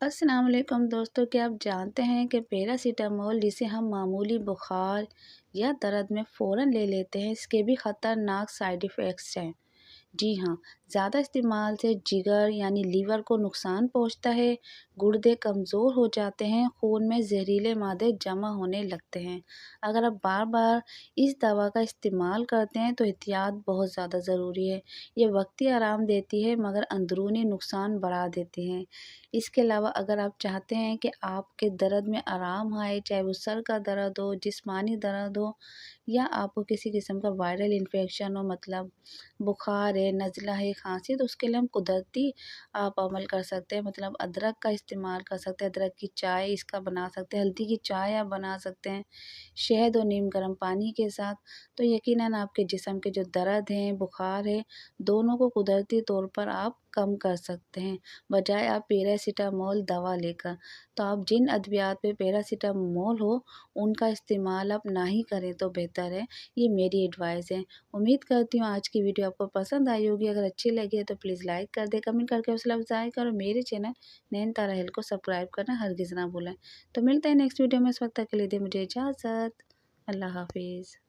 अस्सलाम वालेकुम दोस्तों, क्या आप जानते हैं कि पैरासीटामोल जिसे हम मामूली बुखार या दर्द में फ़ौरन ले लेते हैं, इसके भी ख़तरनाक साइड इफ़ेक्ट्स हैं। जी हाँ, ज़्यादा इस्तेमाल से जिगर यानी लीवर को नुकसान पहुंचता है, गुर्दे कमज़ोर हो जाते हैं, खून में जहरीले मादे जमा होने लगते हैं। अगर आप बार बार इस दवा का इस्तेमाल करते हैं तो एहतियात बहुत ज़्यादा ज़रूरी है। ये वक्ती आराम देती है मगर अंदरूनी नुकसान बढ़ा देती हैं। इसके अलावा अगर आप चाहते हैं कि आपके दर्द में आराम आए, चाहे वो सर का दर्द हो, जिस्मानी दर्द हो या आपको किसी किस्म का वायरल इन्फेक्शन हो, मतलब बुखार है, नज़ला है, खांसी है, तो उसके लिए हम कुदरती आप अमल कर सकते हैं। मतलब अदरक का इस्तेमाल कर सकते हैं, अदरक की चाय इसका बना सकते हैं, हल्दी की चाय आप बना सकते हैं शहद और नीम गर्म पानी के साथ। तो यकीनन आपके जिस्म के जो दर्द हैं, बुखार है, दोनों को कुदरती तौर पर आप कम कर सकते हैं, बजाय आप पैरासीटामोल दवा लेकर। तो आप जिन अद्वियात पे पैरासीटामोल हो उनका इस्तेमाल आप ना ही करें तो बेहतर है। ये मेरी एडवाइस है। उम्मीद करती हूँ आज की वीडियो आपको पसंद आई होगी। अगर अच्छी लगी है तो प्लीज़ लाइक कर दें, कमेंट करके हौसला अफ़ज़ाई करो। मेरे चैनल नयनतारा हेल्थ को सब्सक्राइब करना हरगिज़ ना भूलें। तो मिलते हैं नेक्स्ट वीडियो में, उस वक्त तक के लिए दें मुझे इजाज़त। अल्लाह हाफ़िज़।